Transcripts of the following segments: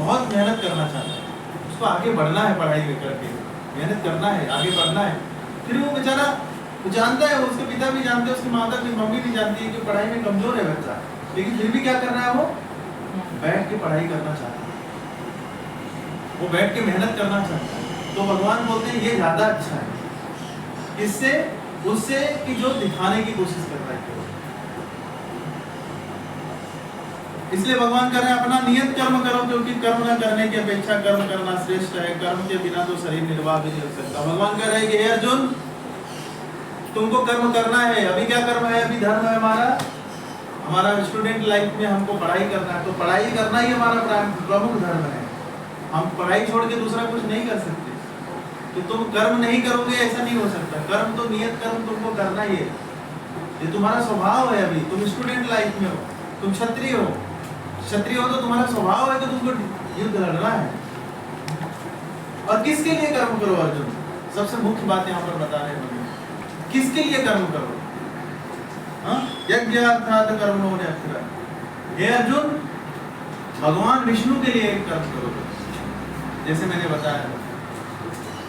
बहुत मेहनत करना चाहता है, उसको आगे बढ़ना है, पढ़ाई में करके मेहनत करना है, आगे बढ़ना है। फिर वो बेचारा जानता है, उसके पिता भी जानते हैं, उसकी माता भी, मम्मी भी जानती है कि पढ़ाई में कमजोर है बच्चा, लेकिन फिर भी क्या कर रहा है, वो बैठ के पढ़ाई करना चाहता है, वो बैठ के मेहनत करना चाहता है। तो भगवान बोलते हैं ये ज्यादा अच्छा है इससे उससे कि जो दिखाने की कोशिश कर रहा है। इसलिए भगवान कह रहे हैं अपना नियत कर्म करो, क्योंकि कर्म न करने की अपेक्षा कर्म करना श्रेष्ठ है, कर्म के बिना तो शरीर निर्वाह भी नहीं हो सकता। भगवान कह रहे हैं कि हे अर्जुन, तुमको कर्म करना है। अभी क्या कर्म है, अभी धर्म है हमारा स्टूडेंट लाइफ में हमको पढ़ाई करना है, तो पढ़ाई करना ही हमारा प्रमुख धर्म है। हम पढ़ाई छोड़ के दूसरा कुछ नहीं कर सकते। तो तुम कर्म नहीं करोगे ऐसा नहीं हो सकता। कर्म तो नियत कर्म तुमको करना ही है, ये तुम्हारा स्वभाव है। अभी तुम स्टूडेंट लाइफ में हो, तुम क्षत्रिय हो, क्षत्रिय हो तो तुम्हारा स्वभाव है कि तुमको युद्ध लड़ना है। और किसके लिए कर्म करो अर्जुन, सबसे मुख्य बात यहाँ पर बता रहे हैं, किसके लिए कर्म करो। यज्ञार्थात् कर्मणो न्यत्र। हे अर्जुन, भगवान विष्णु के लिए कर्म करो। जैसे मैंने बताया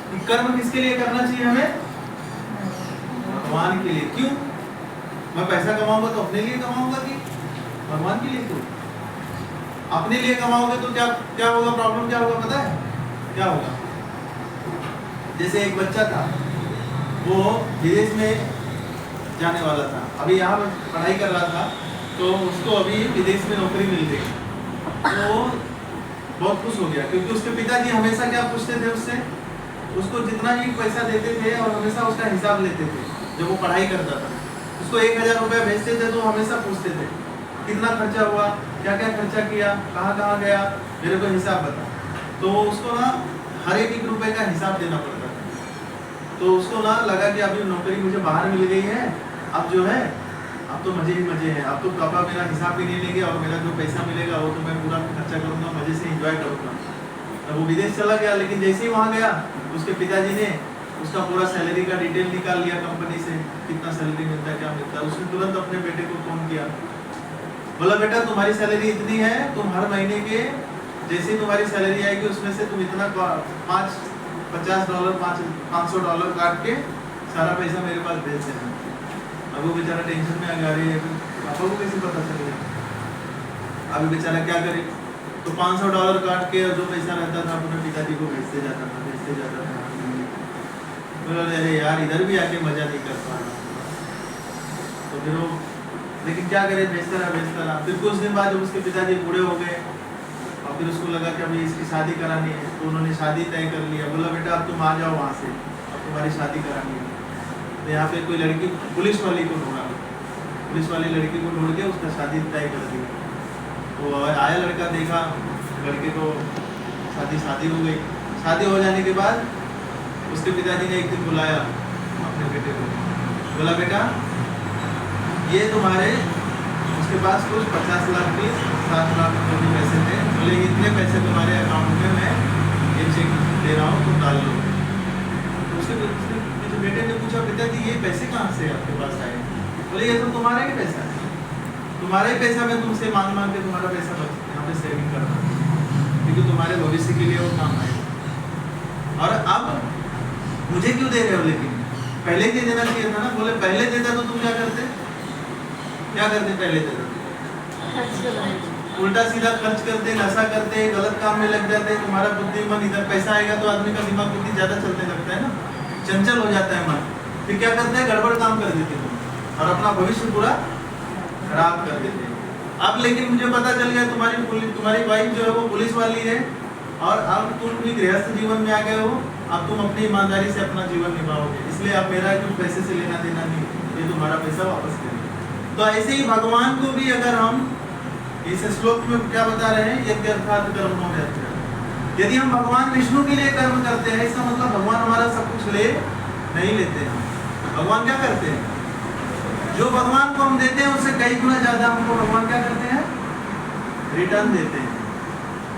कि कर्म किसके लिए करना चाहिए हमें, भगवान के लिए। क्यों, मैं पैसा कमाऊंगा तो अपने लिए कमाऊंगा कि भगवान के लिए? क्यों अपने लिए कमाओगे तो क्या क्या होगा, प्रॉब्लम क्या होगा पता है क्या होगा? जैसे एक बच्चा था, वो विदेश में जाने वाला था, अभी यहाँ पढ़ाई कर रहा था, तो उसको अभी विदेश में नौकरी मिल गई, तो बहुत खुश हो गया, क्योंकि उसके पिताजी हमेशा क्या पूछते थे उससे, उसको जितना भी पैसा देते थे और हमेशा उसका हिसाब लेते थे। जब वो पढ़ाई करता था, उसको 1000 रुपया भेजते थे तो हमेशा पूछते थे कितना खर्चा हुआ, क्या क्या खर्चा किया, कहाँ कहाँ गया, मेरे को हिसाब बता। तो उसको ना हर एक रुपए का हिसाब देना पड़ता था। तो उसको ना लगा कि अभी नौकरी मुझे बाहर मिल गई है, अब जो है अब तो मजे ही मजे हैं, अब तो पापा मेरा हिसाब भी नहीं लेंगे और मेरा जो पैसा मिलेगा वो तो मैं पूरा खर्चा करूँगा, मजे से एंजॉय करूँगा। तो वो विदेश चला गया, लेकिन जैसे ही वहाँ गया उसके पिताजी ने उसका पूरा सैलरी का डिटेल निकाल लिया कंपनी से, कितना सैलरी मिलता है, क्या मिलता है। उसने तुरंत अपने बेटे को फोन किया, बोला बेटा तुम्हारी सैलरी इतनी है, तुम हर महीने के जैसे ही तुम्हारी सैलरी आएगी उसमें से तुम इतना $50 $500 काट के सारा पैसा मेरे पास भेज देना। अब वो बेचारा टेंशन में आ गया, अरे पापा को कैसे पता चलेगा, अभी बेचारा क्या करे। तो $500 काट के जो पैसा रहता था अपने पिताजी को भेजते जाता था। बोला अरे यार इधर भी आके मजा नहीं कर पा रहा। तो फिर वो, लेकिन क्या करे, भेजता रहा। फिर कुछ दिन बाद जब उसके पिताजी बूढ़े हो गए और फिर उसको लगा कि अभी इसकी शादी करानी है, तो उन्होंने शादी तय कर लिया। बोला बेटा अब तुम आ जाओ वहाँ से, अब तुम्हारी शादी करानी है। तो यहाँ पे कोई लड़की पुलिस वाली को ढूंढा, पुलिस वाली लड़की को ढूंढ के उसका शादी तय कर दी। तो आया लड़का, देखा लड़के को, शादी हो गई। शादी हो जाने के बाद उसके पिताजी ने एक दिन बुलाया अपने बेटे को, बोला बेटा ये तुम्हारे, उसके पास कुछ 50 लाख की 7 लाख जो भी पैसे थे, बोले इतने पैसे तुम्हारे अकाउंट में मैं ये चेक दे रहा हूँ, तुम डाल लो। तो उसके बेटे ने पूछा पिताजी ये पैसे कहाँ से आपके पास आए? बोले ये तो तुम्हारा ही पैसा है, तुम्हारा ही पैसा, मैं तुमसे मांग के तुम्हारा पैसा यहाँ पे सेविंग कर रहा हूँ, क्योंकि तुम्हारे भविष्य के लिए वो काम आएगा। और अब मुझे क्यों दे रहे हो, लेकिन पहले दे देना चाहिए था ना। बोले पहले देता तो तुम क्या करते पहले देता उल्टा सीधा खर्च करते, नशा करते, गलत काम में लग जाते। तुम्हारा बुद्धि मन इधर, पैसा आएगा तो आदमी का दिमाग बुद्धि ज्यादा चलने लगता है ना, चंचल हो जाता है मन। फिर क्या करते हैं, गड़बड़ काम कर देते हैं और अपना भविष्य पूरा खराब कर देते हैं। अब लेकिन मुझे पता चल गया तुम्हारी वाइफ जो है वो पुलिस वाली है और अब तुम भी गृहस्थ जीवन में आ गए हो, अब तुम अपनी ईमानदारी से अपना जीवन निभाओगे, इसलिए अब मेरा कुछ पैसे से लेना देना नहीं, ये तुम्हारा पैसा वापस करें। तो ऐसे ही भगवान को भी अगर हम इस श्लोक में क्या बता रहे हैं, यज्ञार्थात् कर्मणो न्यत्र। यदि हम भगवान विष्णु के लिए कर्म करते हैं, इसका मतलब भगवान हमारा सब कुछ नहीं लेते हैं। भगवान क्या करते हैं, जो भगवान को हम देते हैं उससे कई गुना ज्यादा हमको भगवान क्या करते हैं, रिटर्न देते हैं।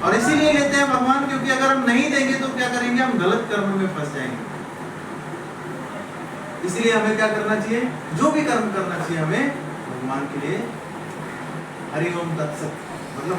और इसीलिए लेते हैं भगवान, क्योंकि अगर हम नहीं देंगे तो क्या करेंगे, हम गलत कर्म में फंस जाएंगे। इसलिए हमें क्या करना चाहिए, जो भी कर्म करना चाहिए हमें भगवान के लिए। हरि ओम तत्सत, मतलब